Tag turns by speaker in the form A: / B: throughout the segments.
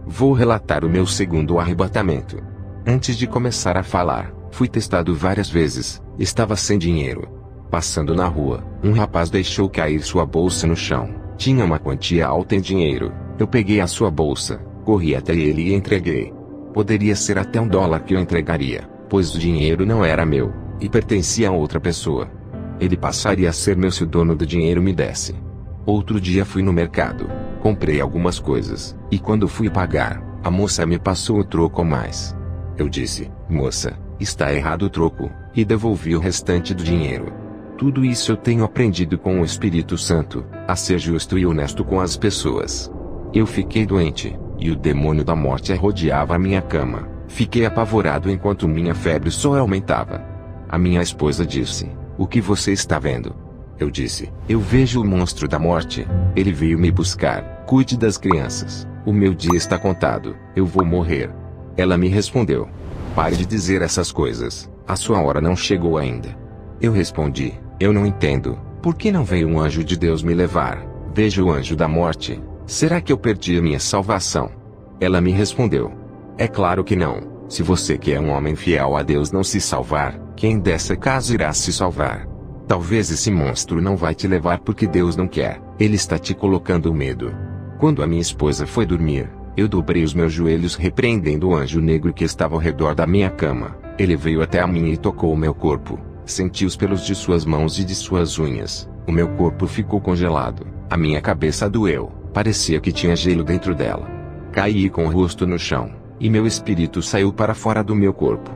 A: Vou relatar o meu segundo arrebatamento. Antes de começar a falar, fui testado várias vezes, estava sem dinheiro. Passando na rua, um rapaz deixou cair sua bolsa no chão. Tinha uma quantia alta em dinheiro. Eu peguei a sua bolsa, corri até ele e entreguei. Poderia ser até $1 que eu entregaria, pois o dinheiro não era meu, e pertencia a outra pessoa. Ele passaria a ser meu se o dono do dinheiro me desse. Outro dia fui no mercado, comprei algumas coisas, e quando fui pagar, a moça me passou o troco a mais. Eu disse, moça, está errado o troco, e devolvi o restante do dinheiro. Tudo isso eu tenho aprendido com o Espírito Santo, a ser justo e honesto com as pessoas. Eu fiquei doente, e o demônio da morte rodeava a minha cama. Fiquei apavorado enquanto minha febre só aumentava. A minha esposa disse, o que você está vendo? Eu disse, eu vejo o monstro da morte. Ele veio me buscar. Cuide das crianças. O meu dia está contado. Eu vou morrer. Ela me respondeu, pare de dizer essas coisas. A sua hora não chegou ainda. Eu respondi, eu não entendo. Por que não veio um anjo de Deus me levar? Vejo o anjo da morte. Será que eu perdi a minha salvação? Ela me respondeu, é claro que não. Se você que é um homem fiel a Deus não se salvar, quem dessa casa irá se salvar? Talvez esse monstro não vai te levar porque Deus não quer. Ele está te colocando medo. Quando a minha esposa foi dormir, eu dobrei os meus joelhos repreendendo o anjo negro que estava ao redor da minha cama. Ele veio até a mim e tocou o meu corpo. Senti os pelos de suas mãos e de suas unhas. O meu corpo ficou congelado. A minha cabeça doeu. Parecia que tinha gelo dentro dela. Caí com o rosto no chão, e meu espírito saiu para fora do meu corpo.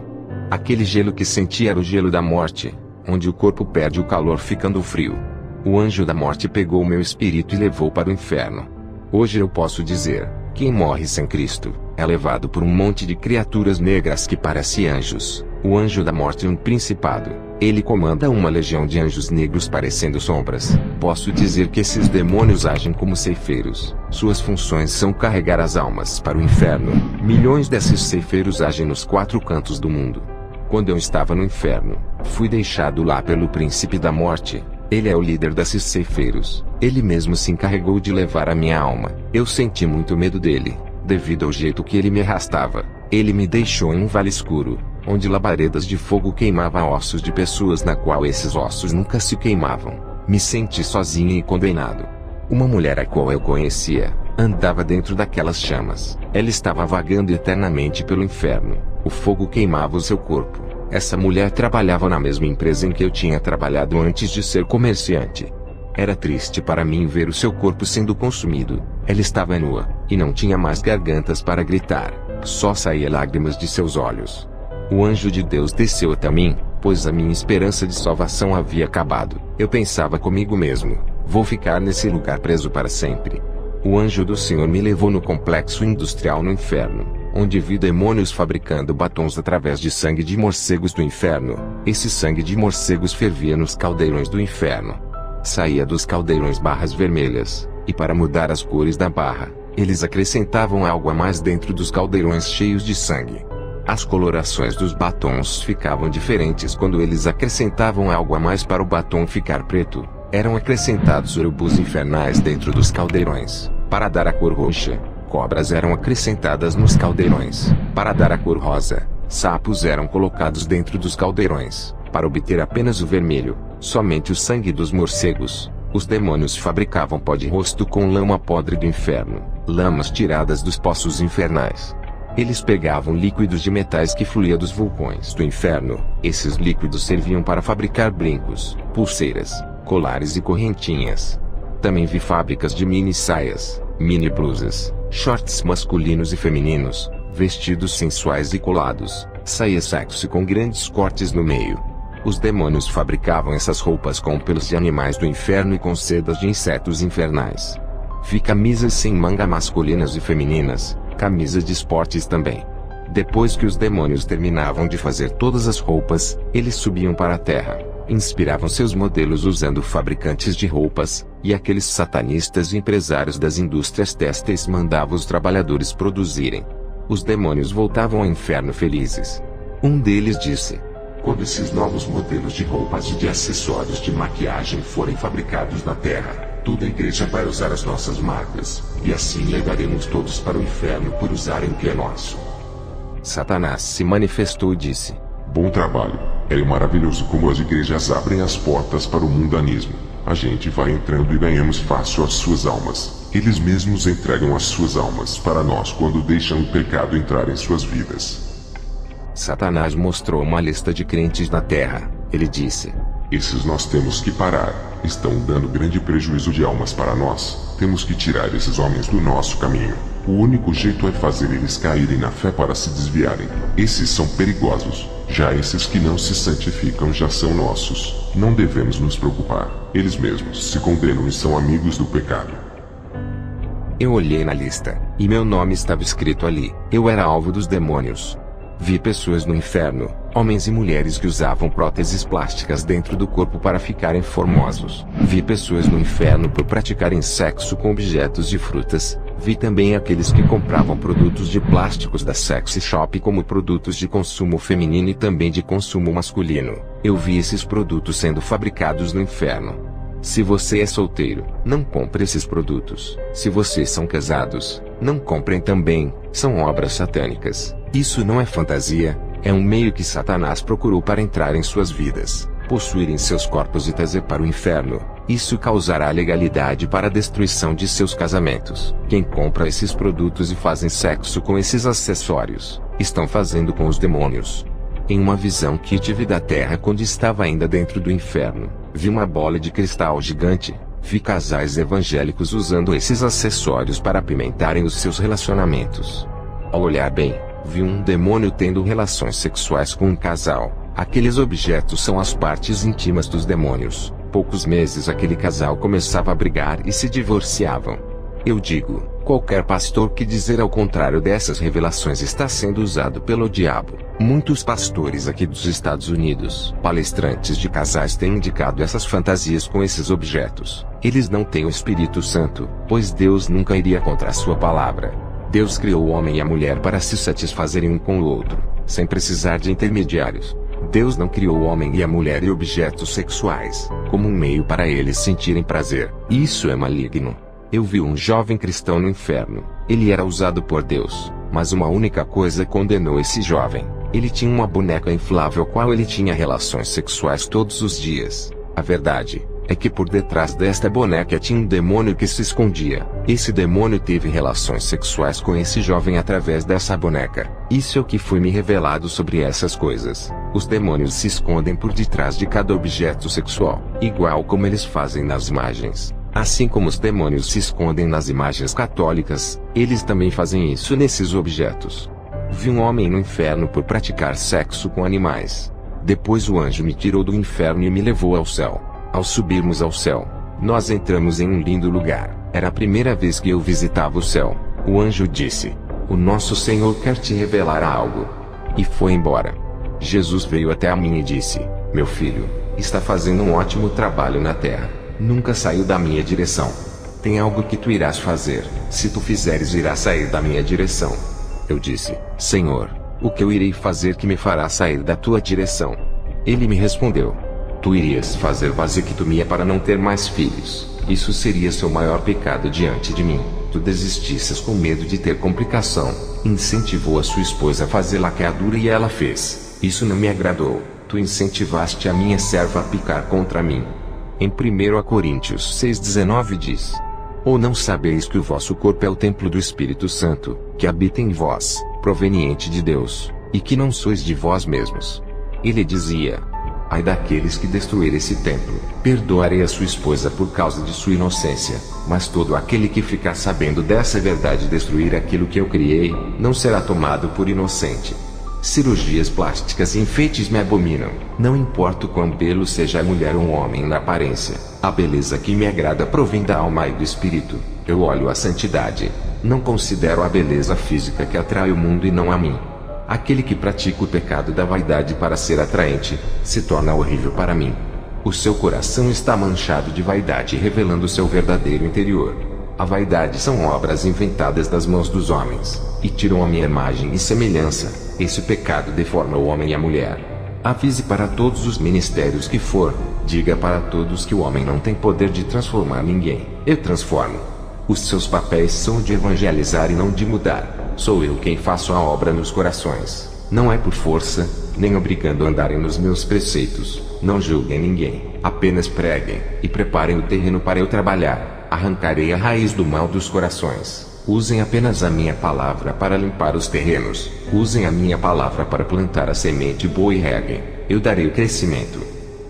A: Aquele gelo que senti era o gelo da morte, onde o corpo perde o calor ficando frio. O anjo da morte pegou o meu espírito e levou para o inferno. Hoje eu posso dizer, quem morre sem Cristo, é levado por um monte de criaturas negras que parecem anjos. O anjo da morte é um principado. Ele comanda uma legião de anjos negros parecendo sombras. Posso dizer que esses demônios agem como ceifeiros. Suas funções são carregar as almas para o inferno. Milhões desses ceifeiros agem nos 4 cantos do mundo. Quando eu estava no inferno, fui deixado lá pelo príncipe da morte. Ele é o líder desses ceifeiros. Ele mesmo se encarregou de levar a minha alma. Eu senti muito medo dele, devido ao jeito que ele me arrastava. Ele me deixou em um vale escuro, onde labaredas de fogo queimavam ossos de pessoas na qual esses ossos nunca se queimavam. Me senti sozinho e condenado. Uma mulher a qual eu conhecia, andava dentro daquelas chamas. Ela estava vagando eternamente pelo inferno. O fogo queimava o seu corpo. Essa mulher trabalhava na mesma empresa em que eu tinha trabalhado antes de ser comerciante. Era triste para mim ver o seu corpo sendo consumido. Ela estava nua, e não tinha mais gargantas para gritar. Só saía lágrimas de seus olhos. O anjo de Deus desceu até mim, pois a minha esperança de salvação havia acabado. Eu pensava comigo mesmo, vou ficar nesse lugar preso para sempre. O anjo do Senhor me levou no complexo industrial no inferno, onde vi demônios fabricando batons através de sangue de morcegos do inferno. Esse sangue de morcegos fervia nos caldeirões do inferno. Saía dos caldeirões barras vermelhas, e para mudar as cores da barra, eles acrescentavam algo a mais dentro dos caldeirões cheios de sangue. As colorações dos batons ficavam diferentes quando eles acrescentavam algo a mais para o batom ficar preto. Eram acrescentados urubus infernais dentro dos caldeirões, para dar a cor roxa. Cobras eram acrescentadas nos caldeirões, para dar a cor rosa. Sapos eram colocados dentro dos caldeirões, para obter apenas o vermelho, somente o sangue dos morcegos. Os demônios fabricavam pó de rosto com lama podre do inferno, lamas tiradas dos poços infernais. Eles pegavam líquidos de metais que fluía dos vulcões do inferno. Esses líquidos serviam para fabricar brincos, pulseiras, colares e correntinhas. Também vi fábricas de mini saias, mini blusas, shorts masculinos e femininos, vestidos sensuais e colados, saia sexy com grandes cortes no meio. Os demônios fabricavam essas roupas com pelos de animais do inferno e com sedas de insetos infernais. Vi camisas sem manga masculinas e femininas, camisas de esportes também. Depois que os demônios terminavam de fazer todas as roupas, eles subiam para a terra, inspiravam seus modelos usando fabricantes de roupas, e aqueles satanistas e empresários das indústrias têxteis mandavam os trabalhadores produzirem. Os demônios voltavam ao inferno felizes. Um deles disse: quando esses novos modelos de roupas e de acessórios de maquiagem forem fabricados na terra,
B: Toda a igreja vai usar as nossas marcas, e assim levaremos todos para o inferno por usarem o que é nosso.
A: Satanás se manifestou e disse:
B: Bom trabalho. É maravilhoso como as igrejas abrem as portas para o mundanismo. A gente vai entrando e ganhamos fácil as suas almas. Eles mesmos entregam as suas almas para nós quando deixam o pecado entrar em suas vidas.
A: Satanás mostrou uma lista de crentes na terra. Ele disse:
B: Esses nós temos que parar. Estão dando grande prejuízo de almas para nós. Temos que tirar esses homens do nosso caminho. O único jeito é fazer eles caírem na fé para se desviarem. Esses são perigosos. Já esses que não se santificam já são nossos. Não devemos nos preocupar. Eles mesmos se condenam e são amigos do pecado.
A: Eu olhei na lista, e meu nome estava escrito ali. Eu era alvo dos demônios. Vi pessoas no inferno, homens e mulheres que usavam próteses plásticas dentro do corpo para ficarem formosos. Vi pessoas no inferno por praticarem sexo com objetos de frutas. Vi também aqueles que compravam produtos de plásticos da sexy shop como produtos de consumo feminino e também de consumo masculino. Eu vi esses produtos sendo fabricados no inferno. Se você é solteiro, não compre esses produtos. Se vocês são casados, não comprem também. São obras satânicas. Isso não é fantasia, é um meio que Satanás procurou para entrar em suas vidas, possuírem seus corpos e trazer para o inferno. Isso causará legalidade para a destruição de seus casamentos. Quem compra esses produtos e fazem sexo com esses acessórios, estão fazendo com os demônios. Em uma visão que tive da terra quando estava ainda dentro do inferno, vi uma bola de cristal gigante. Vi casais evangélicos usando esses acessórios para apimentarem os seus relacionamentos. Ao olhar bem, vi um demônio tendo relações sexuais com um casal. Aqueles objetos são as partes íntimas dos demônios. Poucos meses aquele casal começava a brigar e se divorciavam. Eu digo, qualquer pastor que dizer ao contrário dessas revelações está sendo usado pelo diabo. Muitos pastores aqui dos Estados Unidos, palestrantes de casais têm indicado essas fantasias com esses objetos. Eles não têm o Espírito Santo, pois Deus nunca iria contra a sua palavra. Deus criou o homem e a mulher para se satisfazerem um com o outro, sem precisar de intermediários. Deus não criou o homem e a mulher e objetos sexuais, como um meio para eles sentirem prazer. Isso é maligno. Eu vi um jovem cristão no inferno. Ele era usado por Deus, mas uma única coisa condenou esse jovem. Ele tinha uma boneca inflável qual ele tinha relações sexuais todos os dias. A verdade é que por detrás desta boneca tinha um demônio que se escondia. Esse demônio teve relações sexuais com esse jovem através dessa boneca. Isso é o que foi me revelado sobre essas coisas. Os demônios se escondem por detrás de cada objeto sexual, igual como eles fazem nas imagens. Assim como os demônios se escondem nas imagens católicas, eles também fazem isso nesses objetos. Vi um homem no inferno por praticar sexo com animais. Depois o anjo me tirou do inferno e me levou ao céu. Ao subirmos ao céu, nós entramos em um lindo lugar. Era a primeira vez que eu visitava o céu. O anjo disse: "O nosso Senhor quer te revelar algo." E foi embora. Jesus veio até a mim e disse: "Meu filho, está fazendo um ótimo trabalho na terra. Nunca saiu da minha direção. Tem algo que tu irás fazer. Se tu fizeres, irás sair da minha direção." Eu disse: "Senhor, o que eu irei fazer que me fará sair da tua direção?" Ele me respondeu: "Tu irias fazer vasectomia para não ter mais filhos. Isso seria seu maior pecado diante de mim. Tu desistisses com medo de ter complicação. Incentivou a sua esposa a fazer laqueadura e ela fez. Isso não me agradou. Tu incentivaste a minha serva a picar contra mim." Em 1 Coríntios 6,19 diz: "Ou não sabeis que o vosso corpo é o templo do Espírito Santo, que habita em vós, proveniente de Deus, e que não sois de vós mesmos?" Ele dizia: "Ai daqueles que destruírem esse templo, perdoarei a sua esposa por causa de sua inocência, mas todo aquele que ficar sabendo dessa verdade e destruir aquilo que eu criei, não será tomado por inocente." Cirurgias plásticas e enfeites me abominam. Não importa o quão belo seja a mulher ou um homem na aparência, a beleza que me agrada provém da alma e do espírito. Eu olho a santidade. Não considero a beleza física que atrai o mundo e não a mim. Aquele que pratica o pecado da vaidade para ser atraente, se torna horrível para mim. O seu coração está manchado de vaidade, revelando seu verdadeiro interior. A vaidade são obras inventadas das mãos dos homens, e tiram a minha imagem e semelhança. Esse pecado deforma o homem e a mulher. Avise para todos os ministérios que for, diga para todos que o homem não tem poder de transformar ninguém, eu transformo. Os seus papéis são de evangelizar e não de mudar. Sou eu quem faço a obra nos corações. Não é por força, nem obrigando a andarem nos meus preceitos. Não julguem ninguém, apenas preguem, e preparem o terreno para eu trabalhar. Arrancarei a raiz do mal dos corações. Usem apenas a minha palavra para limpar os terrenos. Usem a minha palavra para plantar a semente boa e reguem. Eu darei o crescimento.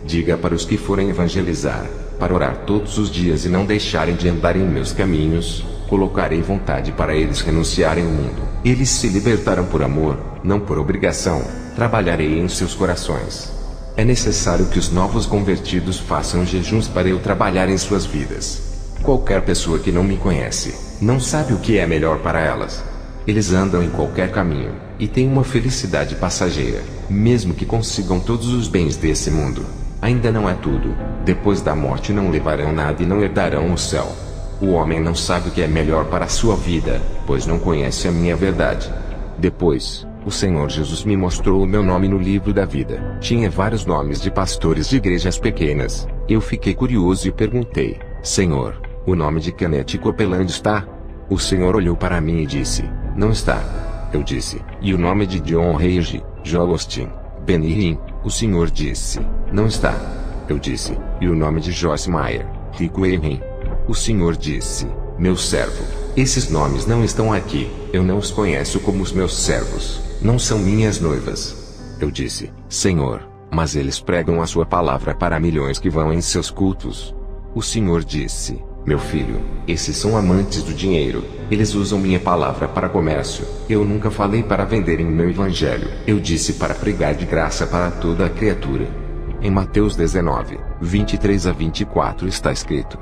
A: Diga para os que forem evangelizar, para orar todos os dias e não deixarem de andar em meus caminhos. Colocarei vontade para eles renunciarem ao mundo. Eles se libertarão por amor, não por obrigação. Trabalharei em seus corações. É necessário que os novos convertidos façam jejuns para eu trabalhar em suas vidas. Qualquer pessoa que não me conhece, não sabe o que é melhor para elas. Eles andam em qualquer caminho, e têm uma felicidade passageira, mesmo que consigam todos os bens desse mundo. Ainda não é tudo. Depois da morte não levarão nada e não herdarão o céu. O homem não sabe o que é melhor para a sua vida, pois não conhece a minha verdade. Depois, o Senhor Jesus me mostrou o meu nome no livro da vida. Tinha vários nomes de pastores de igrejas pequenas. Eu fiquei curioso e perguntei: Senhor, o nome de Kenneth Copeland está? O Senhor olhou para mim e disse: não está. Eu disse: e o nome de John Rage, Joel Austin, Benny Hinn? O Senhor disse: não está. Eu disse: e o nome de Joyce Meyer, Rick Warren? O Senhor disse: meu servo, esses nomes não estão aqui. Eu não os conheço como os meus servos. Não são minhas noivas. Eu disse: Senhor, mas eles pregam a sua palavra para milhões que vão em seus cultos. O Senhor disse: meu filho, esses são amantes do dinheiro. Eles usam minha palavra para comércio. Eu nunca falei para venderem meu evangelho. Eu disse para pregar de graça para toda a criatura. Em Mateus 19, 23 a 24 está escrito: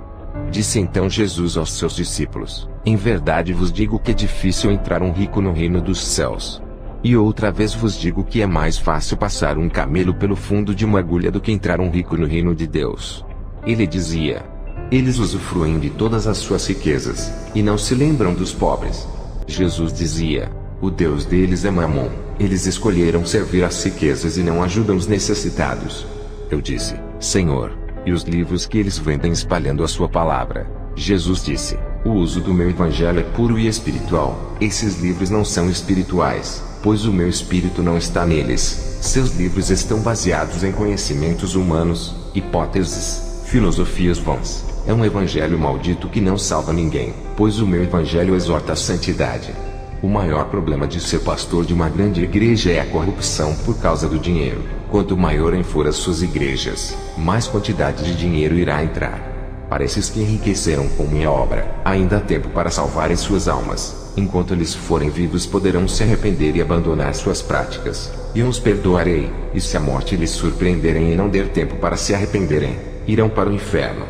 A: disse então Jesus aos seus discípulos: em verdade vos digo que é difícil entrar um rico no reino dos céus. E outra vez vos digo que é mais fácil passar um camelo pelo fundo de uma agulha do que entrar um rico no reino de Deus. Ele dizia: eles usufruem de todas as suas riquezas, e não se lembram dos pobres. Jesus dizia: o Deus deles é Mamon. Eles escolheram servir às riquezas e não ajudam os necessitados. Eu disse: Senhor, e os livros que eles vendem espalhando a sua palavra? Jesus disse: o uso do meu evangelho é puro e espiritual. Esses livros não são espirituais, pois o meu espírito não está neles. Seus livros estão baseados em conhecimentos humanos, hipóteses, filosofias vãs. É um evangelho maldito que não salva ninguém, pois o meu evangelho exorta a santidade. O maior problema de ser pastor de uma grande igreja é a corrupção por causa do dinheiro. Quanto maiorem for as suas igrejas, mais quantidade de dinheiro irá entrar. Para esses que enriqueceram com minha obra, ainda há tempo para salvarem suas almas. Enquanto eles forem vivos poderão se arrepender e abandonar suas práticas. E eu os perdoarei, e se a morte lhes surpreenderem e não der tempo para se arrependerem, irão para o inferno.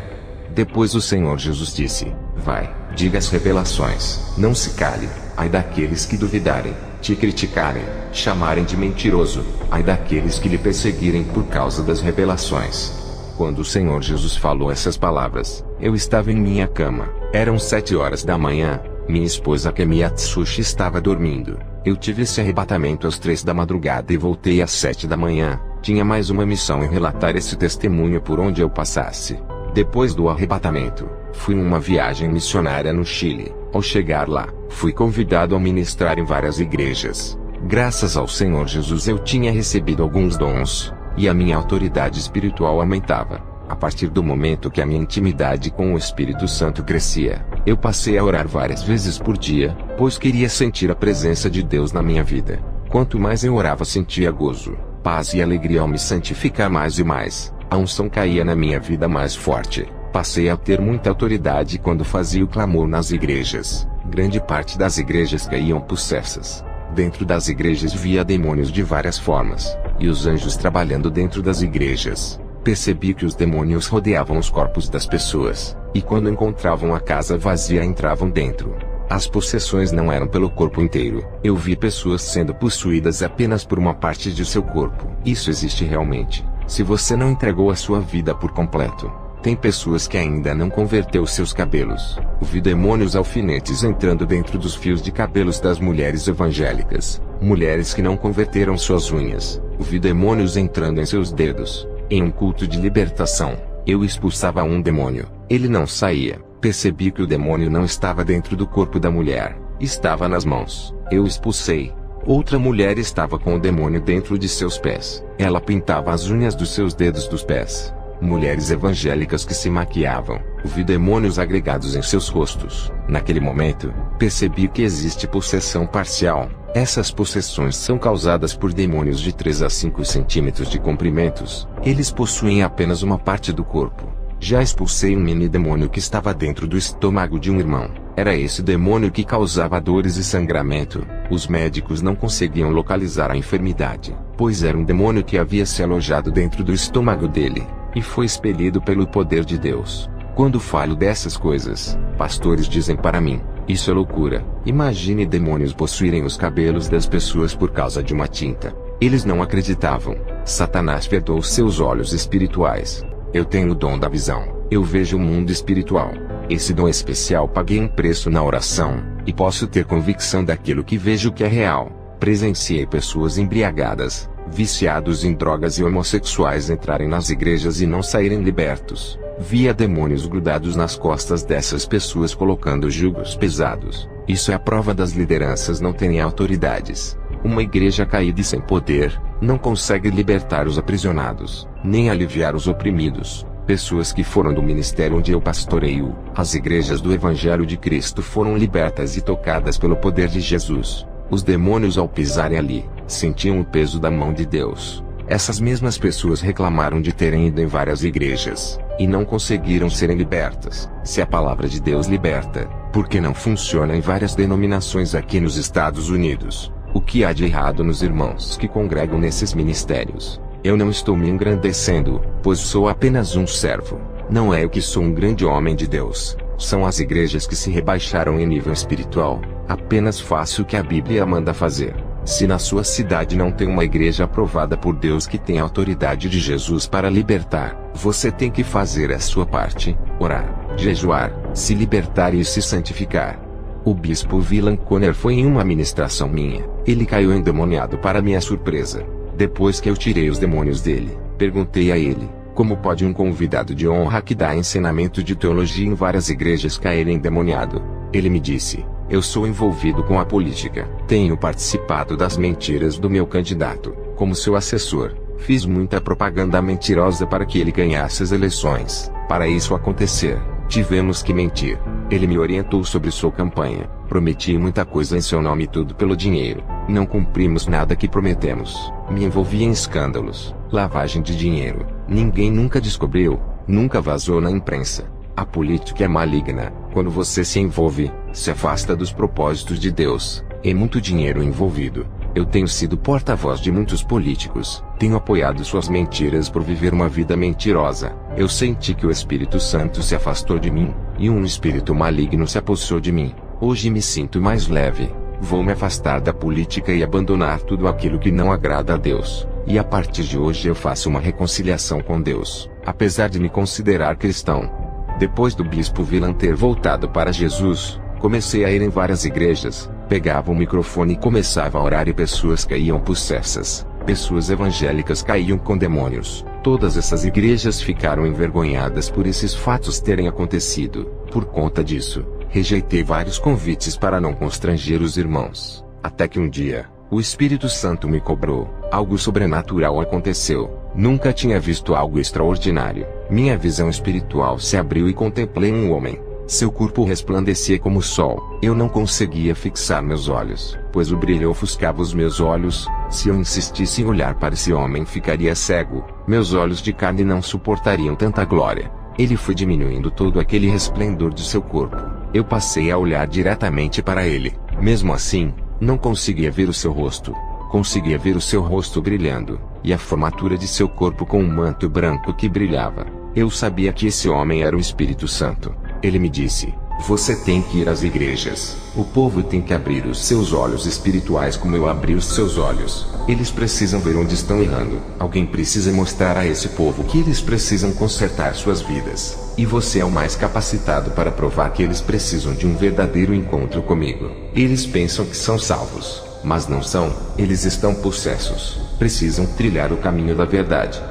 A: Depois o Senhor Jesus disse: vai, diga as revelações, não se cale. Ai daqueles que duvidarem, te criticarem, chamarem de mentiroso. Ai daqueles que lhe perseguirem por causa das revelações. Quando o Senhor Jesus falou essas palavras, eu estava em minha cama. Eram 7 horas da manhã. Minha esposa Kemi Atsushi estava dormindo. Eu tive esse arrebatamento às 3 da madrugada e voltei às 7 da manhã. Tinha mais uma missão em relatar esse testemunho por onde eu passasse. Depois do arrebatamento, fui em uma viagem missionária no Chile. Ao chegar lá, fui convidado a ministrar em várias igrejas. Graças ao Senhor Jesus eu tinha recebido alguns dons, e a minha autoridade espiritual aumentava. A partir do momento que a minha intimidade com o Espírito Santo crescia, eu passei a orar várias vezes por dia, pois queria sentir a presença de Deus na minha vida. Quanto mais eu orava, sentia gozo, paz e alegria ao me santificar mais e mais. A unção caía na minha vida mais forte. Passei a ter muita autoridade quando fazia o clamor nas igrejas. Grande parte das igrejas caíam possessas. Dentro das igrejas via demônios de várias formas, e os anjos trabalhando dentro das igrejas. Percebi que os demônios rodeavam os corpos das pessoas, e quando encontravam a casa vazia entravam dentro. As possessões não eram pelo corpo inteiro. Eu vi pessoas sendo possuídas apenas por uma parte de seu corpo. Isso existe realmente. Se você não entregou a sua vida por completo, Tem pessoas que ainda não converteu seus cabelos. Vi demônios alfinetes entrando dentro dos fios de cabelos das mulheres evangélicas. Mulheres que não converteram suas unhas. Vi demônios entrando em seus dedos. Em um culto de libertação, eu expulsava um demônio. Ele não saía. Percebi que o demônio não estava dentro do corpo da mulher. Estava nas mãos. Eu expulsei. Outra mulher estava com o demônio dentro de seus pés. Ela pintava as unhas dos seus dedos dos pés. Mulheres evangélicas que se maquiavam. Vi demônios agregados em seus rostos. Naquele momento, percebi que existe possessão parcial. Essas possessões são causadas por demônios de 3 a 5 centímetros de comprimentos. Eles possuem apenas uma parte do corpo. Já expulsei um mini demônio que estava dentro do estômago de um irmão. Era esse demônio que causava dores e sangramento. Os médicos não conseguiam localizar a enfermidade, pois era um demônio que havia se alojado dentro do estômago dele, e foi expelido pelo poder de Deus. Quando falo dessas coisas, pastores dizem para mim, isso é loucura. Imagine demônios possuírem os cabelos das pessoas por causa de uma tinta. Eles não acreditavam. Satanás vedou seus olhos espirituais. Eu tenho o dom da visão. Eu vejo o mundo espiritual. Esse dom especial paguei um preço na oração, e posso ter convicção daquilo que vejo que é real. Presenciei pessoas embriagadas, viciados em drogas e homossexuais entrarem nas igrejas e não saírem libertos. Via demônios grudados nas costas dessas pessoas colocando jugos pesados. Isso é a prova das lideranças não terem autoridades. Uma igreja caída e sem poder, não consegue libertar os aprisionados, nem aliviar os oprimidos. Pessoas que foram do ministério onde eu pastoreio, as igrejas do Evangelho de Cristo foram libertas e tocadas pelo poder de Jesus. Os demônios ao pisarem ali, sentiam o peso da mão de Deus. Essas mesmas pessoas reclamaram de terem ido em várias igrejas, e não conseguiram serem libertas. Se a palavra de Deus liberta, por que não funciona em várias denominações aqui nos Estados Unidos? O que há de errado nos irmãos que congregam nesses ministérios? Eu não estou me engrandecendo, pois sou apenas um servo. Não é eu que sou um grande homem de Deus. São as igrejas que se rebaixaram em nível espiritual. Apenas faça o que a Bíblia manda fazer. Se na sua cidade não tem uma igreja aprovada por Deus que tem a autoridade de Jesus para libertar, você tem que fazer a sua parte, orar, jejuar, se libertar e se santificar. O bispo Willan Conner foi em uma ministração minha. Ele caiu endemoniado para minha surpresa. Depois que eu tirei os demônios dele, perguntei a ele, como pode um convidado de honra que dá ensinamento de teologia em várias igrejas cair endemoniado? Ele me disse, eu sou envolvido com a política. Tenho participado das mentiras do meu candidato, como seu assessor. Fiz muita propaganda mentirosa para que ele ganhasse as eleições. Para isso acontecer, tivemos que mentir. Ele me orientou sobre sua campanha. Prometi muita coisa em seu nome e tudo pelo dinheiro. Não cumprimos nada que prometemos. Me envolvi em escândalos, lavagem de dinheiro. Ninguém nunca descobriu, nunca vazou na imprensa. A política é maligna. Quando você se envolve, se afasta dos propósitos de Deus. É muito dinheiro envolvido. Eu tenho sido porta-voz de muitos políticos. Tenho apoiado suas mentiras por viver uma vida mentirosa. Eu senti que o Espírito Santo se afastou de mim, e um espírito maligno se apossou de mim. Hoje me sinto mais leve. Vou me afastar da política e abandonar tudo aquilo que não agrada a Deus. E a partir de hoje eu faço uma reconciliação com Deus, apesar de me considerar cristão. Depois do bispo Willan ter voltado para Jesus, comecei a ir em várias igrejas, pegava o microfone e começava a orar e pessoas caíam possessas. Pessoas evangélicas caíam com demônios. Todas essas igrejas ficaram envergonhadas por esses fatos terem acontecido. Por conta disso, rejeitei vários convites para não constranger os irmãos. Até que um dia, o Espírito Santo me cobrou. Algo sobrenatural aconteceu. Nunca tinha visto algo extraordinário. Minha visão espiritual se abriu e contemplei um homem. Seu corpo resplandecia como o sol. Eu não conseguia fixar meus olhos, pois o brilho ofuscava os meus olhos. Se eu insistisse em olhar para esse homem, ficaria cego. Meus olhos de carne não suportariam tanta glória. Ele foi diminuindo todo aquele resplendor de seu corpo. Eu passei a olhar diretamente para ele. Mesmo assim, não conseguia ver o seu rosto. Conseguia ver o seu rosto brilhando, e a formatura de seu corpo com um manto branco que brilhava. Eu sabia que esse homem era o Espírito Santo. Ele me disse, Você tem que ir às igrejas. O povo tem que abrir os seus olhos espirituais como eu abri os seus olhos. Eles precisam ver onde estão errando. Alguém precisa mostrar a esse povo que eles precisam consertar suas vidas. E você é o mais capacitado para provar que eles precisam de um verdadeiro encontro comigo. Eles pensam que são salvos, mas não são. Eles estão possessos. Precisam trilhar o caminho da verdade.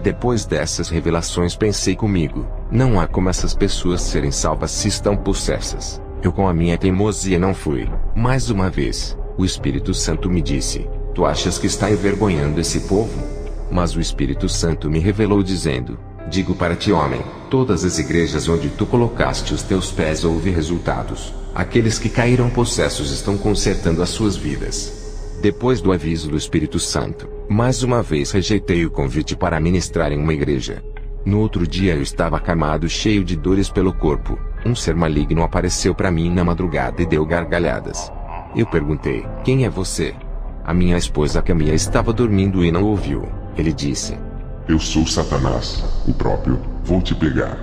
A: Depois dessas revelações pensei comigo, não há como essas pessoas serem salvas se estão possessas. Eu com a minha teimosia não fui. Mais uma vez, o Espírito Santo me disse, tu achas que está envergonhando esse povo? Mas o Espírito Santo me revelou dizendo, digo para ti, homem, todas as igrejas onde tu colocaste os teus pés houve resultados. Aqueles que caíram possessos estão consertando as suas vidas. Depois do aviso do Espírito Santo, mais uma vez rejeitei o convite para ministrar em uma igreja. No outro dia eu estava acamado cheio de dores pelo corpo. Um ser maligno apareceu para mim na madrugada e deu gargalhadas. Eu perguntei, quem é você? A minha esposa Camila estava dormindo e não ouviu. Ele disse,
B: eu sou Satanás, o próprio, vou te pegar.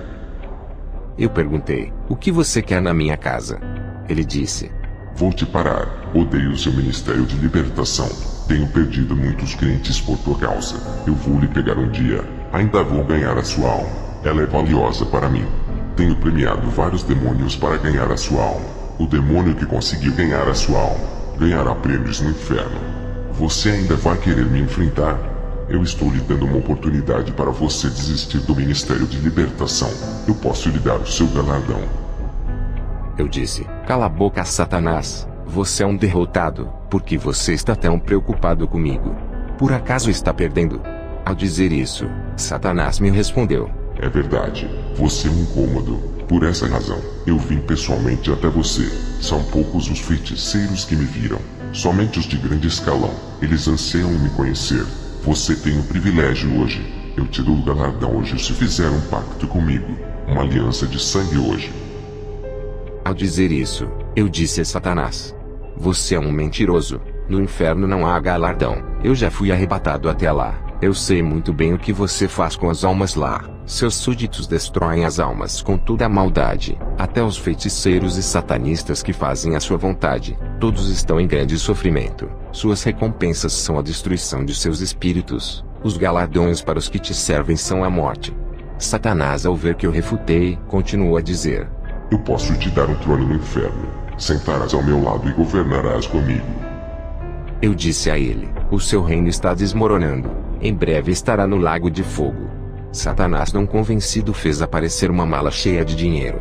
A: Eu perguntei, o que você quer na minha casa? Ele disse,
B: vou te parar, odeio o seu ministério de libertação. Tenho perdido muitos crentes por tua causa. Eu vou lhe pegar um dia. Ainda vou ganhar a sua alma. Ela é valiosa para mim. Tenho premiado vários demônios para ganhar a sua alma. O demônio que conseguiu ganhar a sua alma ganhará prêmios no inferno. Você ainda vai querer me enfrentar? Eu estou lhe dando uma oportunidade para você desistir do ministério de libertação. Eu posso lhe dar o seu galardão.
A: Eu disse, cala a boca, Satanás. Você é um derrotado, porque você está tão preocupado comigo. Por acaso está perdendo? Ao dizer isso, Satanás me respondeu,
B: é verdade, você é um incômodo. Por essa razão, eu vim pessoalmente até você. São poucos os feiticeiros que me viram, somente os de grande escalão. Eles anseiam em me conhecer. Você tem o privilégio hoje. Eu te dou o galardão hoje se fizer um pacto comigo, uma aliança de sangue hoje.
A: Ao dizer isso, eu disse a Satanás, você é um mentiroso. No inferno não há galardão. Eu já fui arrebatado até lá. Eu sei muito bem o que você faz com as almas lá. Seus súditos destroem as almas com toda a maldade. Até os feiticeiros e satanistas que fazem a sua vontade, todos estão em grande sofrimento. Suas recompensas são a destruição de seus espíritos. Os galardões para os que te servem são a morte. Satanás, ao ver que eu refutei, continuou a dizer,
B: eu posso te dar um trono no inferno. Sentarás ao meu lado e governarás comigo.
A: Eu disse a ele, o seu reino está desmoronando. Em breve estará no lago de fogo. Satanás, não convencido, fez aparecer uma mala cheia de dinheiro.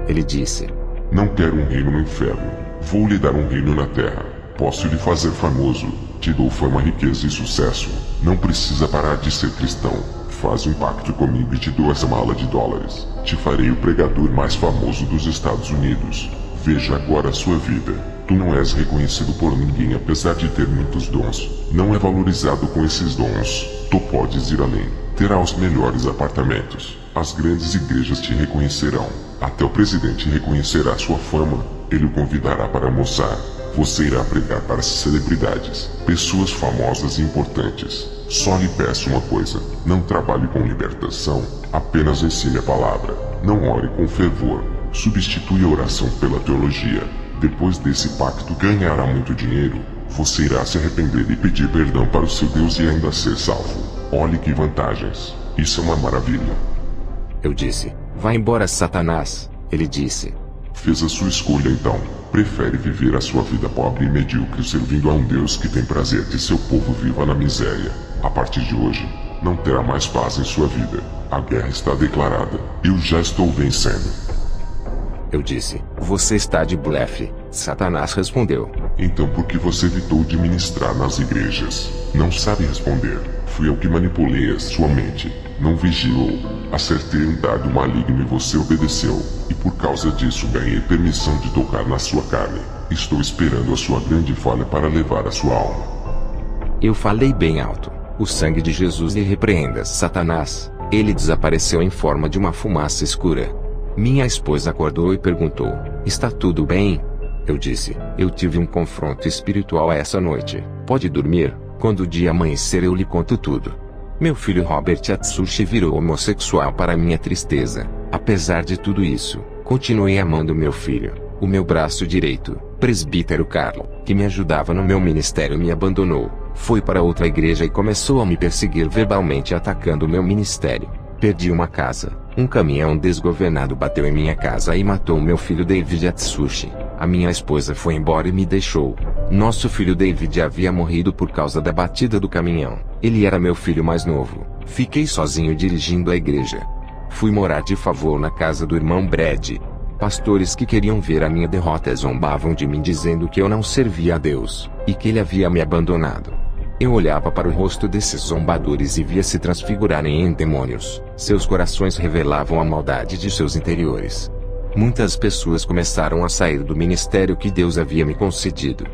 A: Ele disse,
B: não quero um reino no inferno. Vou lhe dar um reino na terra. Posso lhe fazer famoso. Te dou fama, riqueza e sucesso. Não precisa parar de ser cristão. Faz um pacto comigo e te dou essa mala de dólares. Te farei o pregador mais famoso dos Estados Unidos. Veja agora a sua vida. Tu não és reconhecido por ninguém apesar de ter muitos dons. Não é valorizado com esses dons. Tu podes ir além. Terá os melhores apartamentos. As grandes igrejas te reconhecerão. Até o presidente reconhecerá sua fama. Ele o convidará para almoçar. Você irá pregar para celebridades, pessoas famosas e importantes. Só lhe peço uma coisa, não trabalhe com libertação, apenas ensine a palavra. Não ore com fervor, substitui a oração pela teologia. Depois desse pacto ganhará muito dinheiro. Você irá se arrepender e pedir perdão para o seu Deus e ainda ser salvo. Olhe que vantagens. Isso é uma maravilha.
A: Eu disse, vá embora, Satanás. Ele disse,
B: fez a sua escolha então. Prefere viver a sua vida pobre e medíocre servindo a um Deus que tem prazer que seu povo viva na miséria. A partir de hoje, não terá mais paz em sua vida. A guerra está declarada. Eu já estou vencendo.
A: Eu disse, você está de blefe. Satanás respondeu,
B: então por que você evitou de ministrar nas igrejas? Não sabe responder. Fui eu que manipulei a sua mente. Não vigilou. Acertei um dardo maligno e você obedeceu. E por causa disso ganhei permissão de tocar na sua carne. Estou esperando a sua grande falha para levar a sua alma.
A: Eu falei bem alto. O sangue de Jesus lhe repreenda, Satanás. Ele desapareceu em forma de uma fumaça escura. Minha esposa acordou e perguntou, está tudo bem? Eu disse, eu tive um confronto espiritual essa noite. Pode dormir? Quando o dia amanhecer eu lhe conto tudo. Meu filho Robert Atsushi virou homossexual para minha tristeza. Apesar de tudo isso, Continuei amando meu filho. O meu braço direito, presbítero Carlo, que me ajudava no meu ministério, me abandonou. Foi para outra igreja e começou a me perseguir verbalmente, atacando o meu ministério. Perdi uma casa. Um caminhão desgovernado bateu em minha casa e matou meu filho David Atsushi. A minha esposa foi embora e me deixou. Nosso filho David havia morrido por causa da batida do caminhão. Ele era meu filho mais novo. Fiquei sozinho dirigindo a igreja. Fui morar de favor na casa do irmão Brad. Pastores que queriam ver a minha derrota zombavam de mim, dizendo que eu não servia a Deus, e que ele havia me abandonado. Eu olhava para o rosto desses zombadores e via se transfigurarem em demônios. Seus corações revelavam a maldade de seus interiores. Muitas pessoas começaram a sair do ministério que Deus havia me concedido.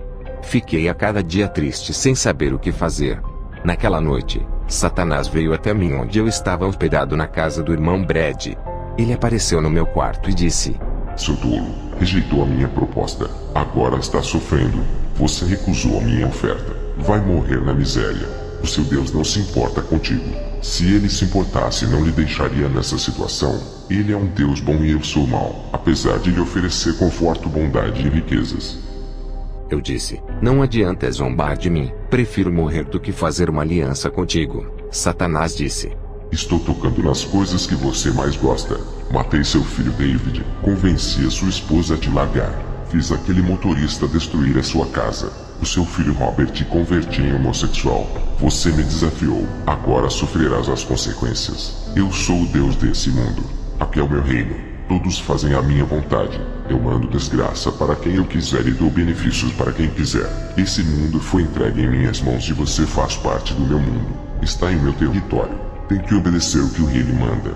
A: Fiquei a cada dia triste, sem saber o que fazer. Naquela noite, Satanás veio até mim onde eu estava hospedado na casa do irmão Brad. Ele apareceu no meu quarto e disse:
B: Seu tolo, rejeitou a minha proposta. Agora está sofrendo. Você recusou a minha oferta. Vai morrer na miséria. O seu Deus não se importa contigo. Se ele se importasse, não lhe deixaria nessa situação. Ele é um Deus bom e eu sou mau, apesar de lhe oferecer conforto, bondade e riquezas.
A: Eu disse: não adianta zombar de mim. Prefiro morrer do que fazer uma aliança contigo. Satanás disse:
B: estou tocando nas coisas que você mais gosta. Matei seu filho David. Convenci a sua esposa a te largar. Fiz aquele motorista destruir a sua casa. O seu filho Robert te converti em homossexual. Você me desafiou. Agora sofrerás as consequências. Eu sou o Deus desse mundo. Aqui é o meu reino. Todos fazem a minha vontade. Eu mando desgraça para quem eu quiser e dou benefícios para quem quiser. Esse mundo foi entregue em minhas mãos e você faz parte do meu mundo. Está em meu território. Tem que obedecer o que o rei lhe manda.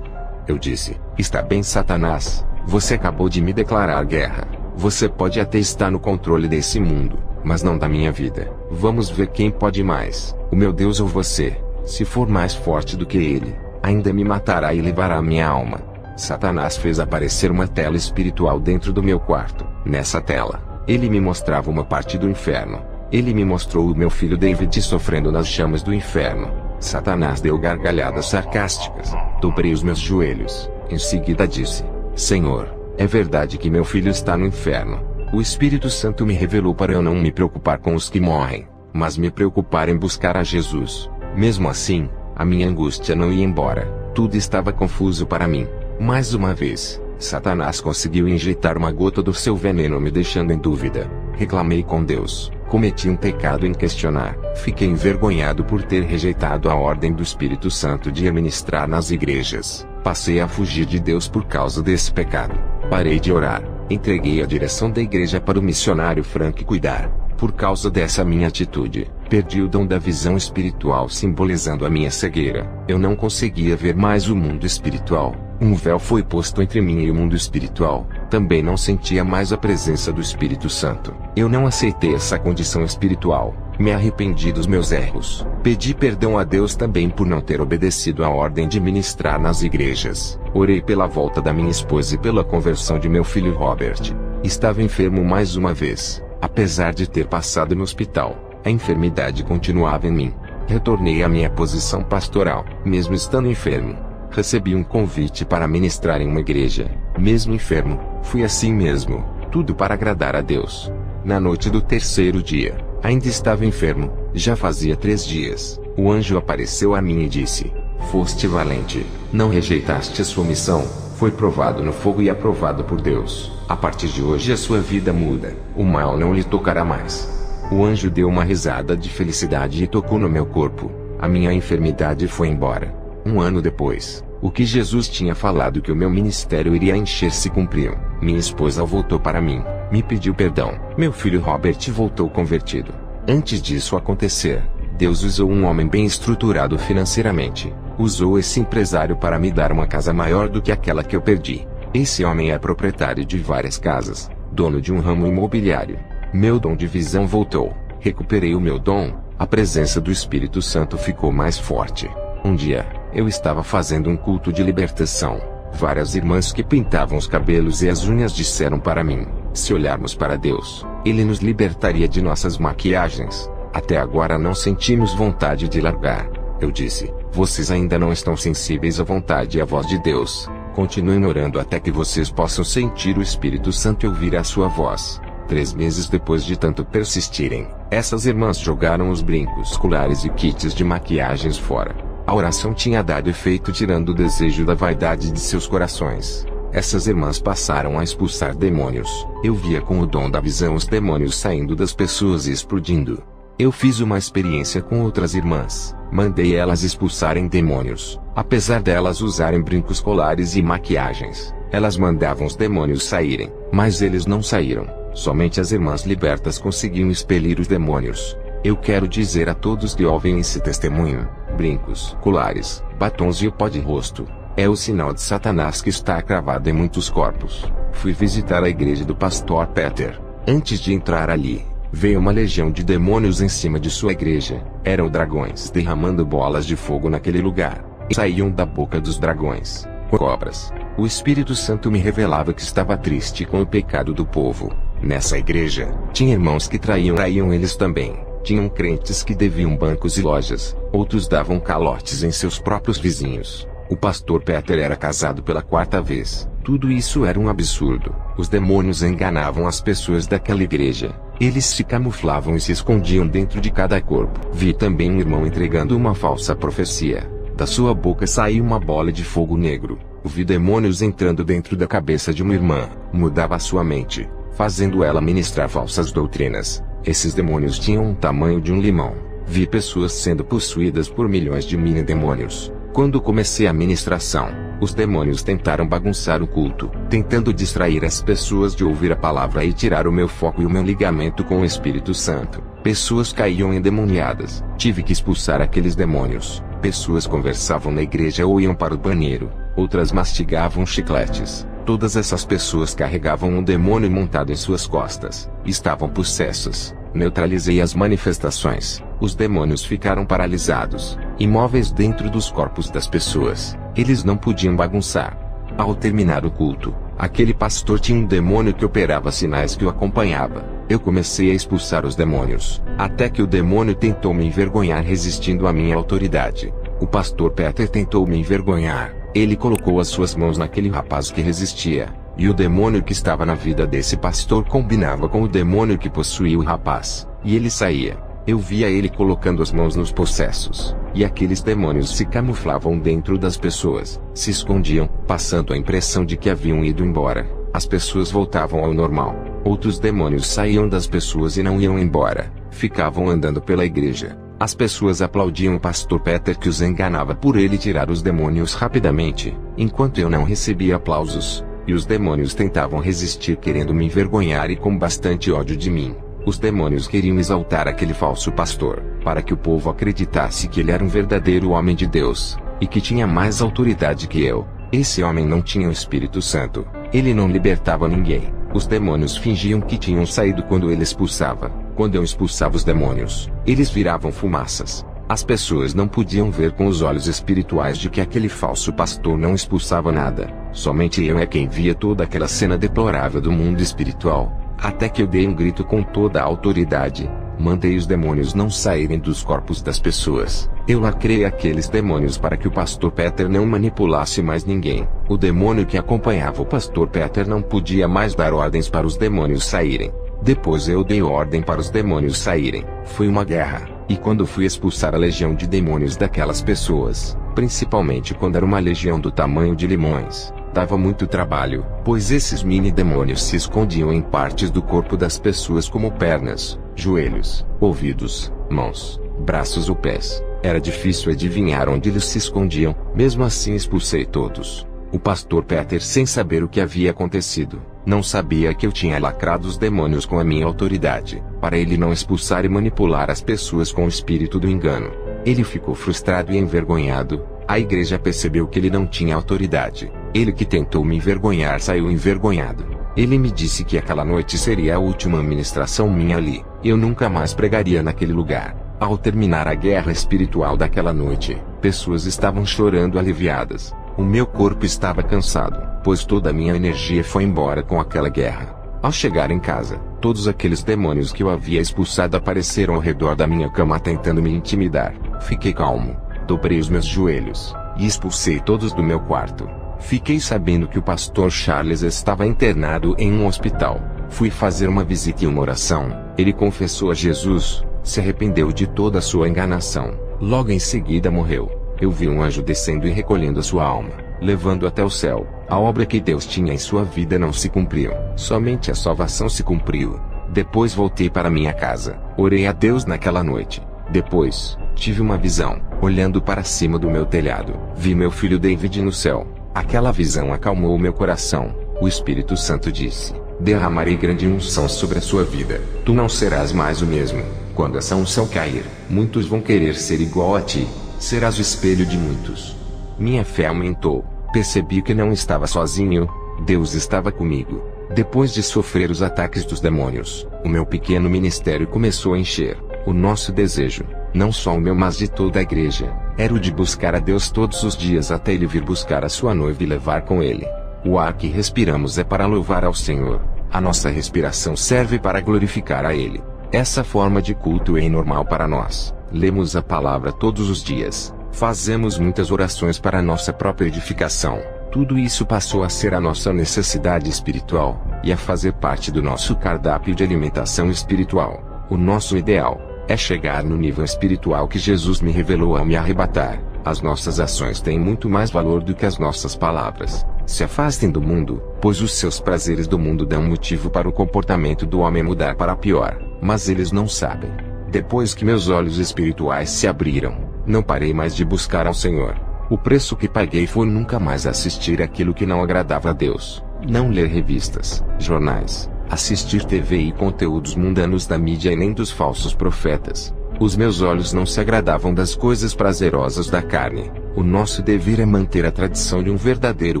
A: Eu disse: está bem, Satanás. Você acabou de me declarar guerra. Você pode até estar no controle desse mundo, mas não da minha vida. Vamos ver quem pode mais, o meu Deus ou você. Se for mais forte do que ele, ainda me matará e levará minha alma. Satanás fez aparecer uma tela espiritual dentro do meu quarto. Nessa tela, ele me mostrava uma parte do inferno. Ele me mostrou o meu filho David sofrendo nas chamas do inferno. Satanás deu gargalhadas sarcásticas. Dobrei os meus joelhos. Em seguida disse: Senhor, é verdade que meu filho está no inferno. O Espírito Santo me revelou para eu não me preocupar com os que morrem, mas me preocupar em buscar a Jesus. Mesmo assim, a minha angústia não ia embora. Tudo estava confuso para mim. Mais uma vez, Satanás conseguiu injetar uma gota do seu veneno, me deixando em dúvida. Reclamei com Deus. Cometi um pecado em questionar. Fiquei envergonhado por ter rejeitado a ordem do Espírito Santo de ministrar nas igrejas. Passei a fugir de Deus por causa desse pecado. Parei de orar. Entreguei a direção da igreja para o missionário Frank cuidar. Por causa dessa minha atitude, perdi o dom da visão espiritual, simbolizando a minha cegueira. Eu não conseguia ver mais o mundo espiritual. Um véu foi posto entre mim e o mundo espiritual. Também não sentia mais a presença do Espírito Santo. Eu não aceitei essa condição espiritual. Me arrependi dos meus erros. Pedi perdão a Deus também por não ter obedecido a ordem de ministrar nas igrejas. Orei pela volta da minha esposa e pela conversão de meu filho Robert. Estava enfermo mais uma vez. Apesar de ter passado no hospital, a enfermidade continuava em mim. Retornei à minha posição pastoral. Mesmo estando enfermo, recebi um convite para ministrar em uma igreja. Mesmo enfermo, fui assim mesmo. Tudo para agradar a Deus. Na noite do terceiro dia, ainda estava enfermo. Já fazia 3 dias. O anjo apareceu a mim e disse: foste valente. Não rejeitaste a sua missão. Foi provado no fogo e aprovado por Deus. A partir de hoje a sua vida muda. O mal não lhe tocará mais. O anjo deu uma risada de felicidade e tocou no meu corpo. A minha enfermidade foi embora. 1 ano depois, o que Jesus tinha falado que o meu ministério iria encher se cumpriu. Minha esposa voltou para mim. Me pediu perdão. Meu filho Robert voltou convertido. Antes disso acontecer, Deus usou um homem bem estruturado financeiramente. Usou esse empresário para me dar uma casa maior do que aquela que eu perdi. Esse homem é proprietário de várias casas, dono de um ramo imobiliário. Meu dom de visão voltou. Recuperei o meu dom. A presença do Espírito Santo ficou mais forte. Um dia, eu estava fazendo um culto de libertação. Várias irmãs que pintavam os cabelos e as unhas disseram para mim: se olharmos para Deus, Ele nos libertaria de nossas maquiagens. Até agora não sentimos vontade de largar. Eu disse: vocês ainda não estão sensíveis à vontade e à voz de Deus. Continuem orando até que vocês possam sentir o Espírito Santo e ouvir a sua voz. 3 meses depois de tanto persistirem, essas irmãs jogaram os brincos, colares e kits de maquiagens fora. A oração tinha dado efeito, tirando o desejo da vaidade de seus corações. Essas irmãs passaram a expulsar demônios. Eu via com o dom da visão os demônios saindo das pessoas e explodindo. Eu fiz uma experiência com outras irmãs. Mandei elas expulsarem demônios. Apesar delas usarem brincos, colares e maquiagens, elas mandavam os demônios saírem, mas eles não saíram. Somente as irmãs libertas conseguiam expelir os demônios. Eu quero dizer a todos que ouvem esse testemunho: brincos, colares, batons e o pó de rosto é o sinal de Satanás que está cravado em muitos corpos. Fui visitar a igreja do pastor Peter. Antes de entrar ali, veio uma legião de demônios em cima de sua igreja. Eram dragões derramando bolas de fogo naquele lugar. E saíam da boca dos dragões cobras. O Espírito Santo me revelava que estava triste com o pecado do povo. Nessa igreja, tinha irmãos que traíam eles também. Tinham crentes que deviam bancos e lojas. Outros davam calotes em seus próprios vizinhos. O pastor Peter era casado pela 4ª vez. Tudo isso era um absurdo. Os demônios enganavam as pessoas daquela igreja. Eles se camuflavam e se escondiam dentro de cada corpo. Vi também um irmão entregando uma falsa profecia. Da sua boca saiu uma bola de fogo negro. Vi demônios entrando dentro da cabeça de uma irmã. Mudava a sua mente, fazendo ela ministrar falsas doutrinas. Esses demônios tinham o tamanho de um limão. Vi pessoas sendo possuídas por milhões de mini-demônios. Quando comecei a ministração, os demônios tentaram bagunçar o culto, tentando distrair as pessoas de ouvir a palavra e tirar o meu foco e o meu ligamento com o Espírito Santo. Pessoas caíam endemoniadas. Tive que expulsar aqueles demônios. Pessoas conversavam na igreja ou iam para o banheiro. Outras mastigavam chicletes. Todas essas pessoas carregavam um demônio montado em suas costas. Estavam possessas. Neutralizei as manifestações. Os demônios ficaram paralisados, imóveis dentro dos corpos das pessoas. Eles não podiam bagunçar. Ao terminar o culto, aquele pastor tinha um demônio que operava sinais que o acompanhava. Eu comecei a expulsar os demônios, até que o demônio tentou me envergonhar resistindo à minha autoridade. O pastor Peter tentou me envergonhar. Ele colocou as suas mãos naquele rapaz que resistia. E o demônio que estava na vida desse pastor combinava com o demônio que possuía o rapaz. E ele saía. Eu via ele colocando as mãos nos possessos. E aqueles demônios se camuflavam dentro das pessoas. Se escondiam, passando a impressão de que haviam ido embora. As pessoas voltavam ao normal. Outros demônios saíam das pessoas e não iam embora. Ficavam andando pela igreja. As pessoas aplaudiam o pastor Peter que os enganava por ele tirar os demônios rapidamente, enquanto eu não recebia aplausos. E os demônios tentavam resistir, querendo me envergonhar e com bastante ódio de mim. Os demônios queriam exaltar aquele falso pastor, para que o povo acreditasse que ele era um verdadeiro homem de Deus, e que tinha mais autoridade que eu. Esse homem não tinha o Espírito Santo. Ele não libertava ninguém. Os demônios fingiam que tinham saído quando ele expulsava. Quando eu expulsava os demônios, eles viravam fumaças. As pessoas não podiam ver com os olhos espirituais de que aquele falso pastor não expulsava nada. Somente eu é quem via toda aquela cena deplorável do mundo espiritual. Até que eu dei um grito com toda a autoridade. Mandei os demônios não saírem dos corpos das pessoas. Eu lacrei aqueles demônios para que o pastor Peter não manipulasse mais ninguém. O demônio que acompanhava o pastor Peter não podia mais dar ordens para os demônios saírem. Depois eu dei ordem para os demônios saírem. Foi uma guerra. E quando fui expulsar a legião de demônios daquelas pessoas, principalmente quando era uma legião do tamanho de limões, dava muito trabalho, pois esses mini-demônios se escondiam em partes do corpo das pessoas como pernas, joelhos, ouvidos, mãos, braços ou pés. Era difícil adivinhar onde eles se escondiam. Mesmo assim expulsei todos. O pastor Peter, sem saber o que havia acontecido, não sabia que eu tinha lacrado os demônios com a minha autoridade, para ele não expulsar e manipular as pessoas com o espírito do engano. Ele ficou frustrado e envergonhado. A igreja percebeu que ele não tinha autoridade. Ele que tentou me envergonhar saiu envergonhado. Ele me disse que aquela noite seria a última ministração minha ali. Eu nunca mais pregaria naquele lugar. Ao terminar a guerra espiritual daquela noite, pessoas estavam chorando aliviadas. O meu corpo estava cansado, pois toda a minha energia foi embora com aquela guerra. Ao chegar em casa, todos aqueles demônios que eu havia expulsado apareceram ao redor da minha cama tentando me intimidar. Fiquei calmo, dobrei os meus joelhos, e expulsei todos do meu quarto. Fiquei sabendo que o pastor Charles estava internado em um hospital. Fui fazer uma visita e uma oração. Ele confessou a Jesus, se arrependeu de toda a sua enganação. Logo em seguida morreu. Eu vi um anjo descendo e recolhendo a sua alma, levando até o céu. A obra que Deus tinha em sua vida não se cumpriu. Somente a salvação se cumpriu. Depois voltei para minha casa. Orei a Deus naquela noite. Depois, tive uma visão. Olhando para cima do meu telhado, vi meu filho David no céu. Aquela visão acalmou o meu coração. O Espírito Santo disse: derramarei grande unção sobre a sua vida. Tu não serás mais o mesmo. Quando essa unção cair, muitos vão querer ser igual a ti. Serás o espelho de muitos. Minha fé aumentou. Percebi que não estava sozinho. Deus estava comigo. Depois de sofrer os ataques dos demônios, o meu pequeno ministério começou a encher. O nosso desejo, não só o meu mas de toda a igreja, era o de buscar a Deus todos os dias até Ele vir buscar a sua noiva e levar com Ele. O ar que respiramos é para louvar ao Senhor. A nossa respiração serve para glorificar a Ele. Essa forma de culto é normal para nós. Lemos a palavra todos os dias. Fazemos muitas orações para a nossa própria edificação. Tudo isso passou a ser a nossa necessidade espiritual, e a fazer parte do nosso cardápio de alimentação espiritual. O nosso ideal é chegar no nível espiritual que Jesus me revelou ao me arrebatar. As nossas ações têm muito mais valor do que as nossas palavras. Se afastem do mundo, pois os seus prazeres do mundo dão motivo para o comportamento do homem mudar para pior, mas eles não sabem. Depois que meus olhos espirituais se abriram, não parei mais de buscar ao Senhor. O preço que paguei foi nunca mais assistir aquilo que não agradava a Deus, não ler revistas, jornais, assistir TV e conteúdos mundanos da mídia e nem dos falsos profetas. Os meus olhos não se agradavam das coisas prazerosas da carne. O nosso dever é manter a tradição de um verdadeiro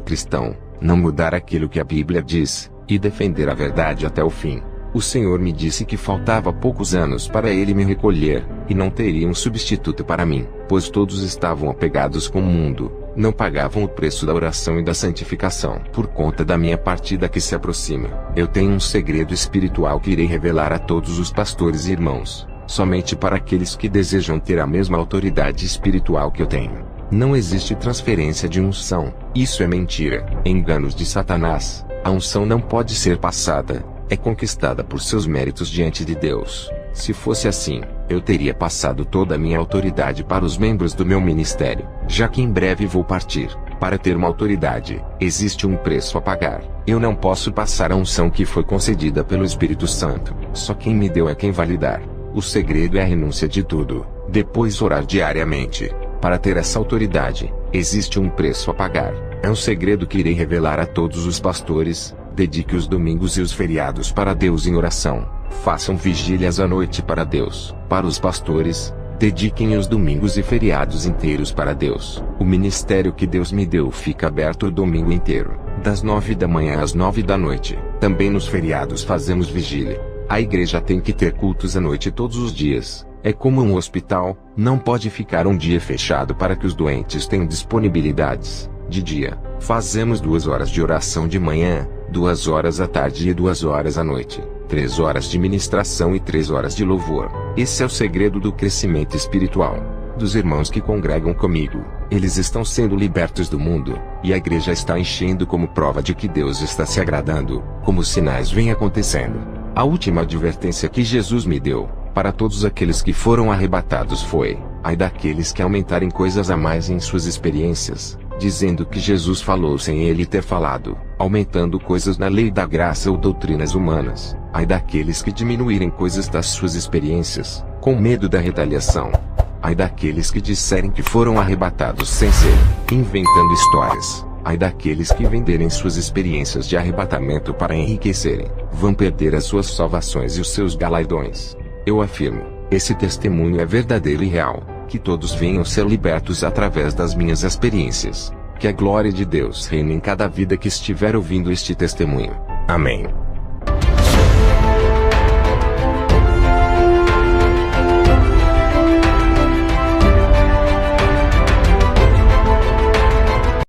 A: cristão, não mudar aquilo que a Bíblia diz, e defender a verdade até o fim. O Senhor me disse que faltava poucos anos para Ele me recolher, e não teria um substituto para mim, pois todos estavam apegados com o mundo, não pagavam o preço da oração e da santificação. Por conta da minha partida que se aproxima, eu tenho um segredo espiritual que irei revelar a todos os pastores e irmãos, somente para aqueles que desejam ter a mesma autoridade espiritual que eu tenho. Não existe transferência de unção, isso é mentira, enganos de Satanás. A unção não pode ser passada, é conquistada por seus méritos diante de Deus. Se fosse assim, eu teria passado toda a minha autoridade para os membros do meu ministério, já que em breve vou partir. Para ter uma autoridade, existe um preço a pagar. Eu não posso passar a unção que foi concedida pelo Espírito Santo, só quem me deu é quem vai lhe dar. O segredo é a renúncia de tudo, depois orar diariamente. Para ter essa autoridade, existe um preço a pagar. É um segredo que irei revelar a todos os pastores. Dedique os domingos e os feriados para Deus em oração. Façam vigílias à noite para Deus. Para os pastores, dediquem os domingos e feriados inteiros para Deus. O ministério que Deus me deu fica aberto o domingo inteiro, das 9 da manhã às 9 da noite. Também nos feriados fazemos vigília. A igreja tem que ter cultos à noite todos os dias. É como um hospital, não pode ficar um dia fechado para que os doentes tenham disponibilidades. De dia, fazemos 2 horas de oração de manhã, 2 horas à tarde e 2 horas à noite, 3 horas de ministração e 3 horas de louvor. Esse é o segredo do crescimento espiritual dos irmãos que congregam comigo. Eles estão sendo libertos do mundo, e a igreja está enchendo como prova de que Deus está se agradando, como os sinais vêm acontecendo. A última advertência que Jesus me deu, para todos aqueles que foram arrebatados foi: ai daqueles que aumentarem coisas a mais em suas experiências, dizendo que Jesus falou sem ele ter falado, aumentando coisas na lei da graça ou doutrinas humanas. Ai daqueles que diminuírem coisas das suas experiências, com medo da retaliação. Ai daqueles que disserem que foram arrebatados sem ser, inventando histórias. Ai daqueles que venderem suas experiências de arrebatamento para enriquecerem, vão perder as suas salvações e os seus galardões. Eu afirmo, esse testemunho é verdadeiro e real, que todos venham ser libertos através das minhas experiências. Que a glória de Deus reine em cada vida que estiver ouvindo este testemunho. Amém.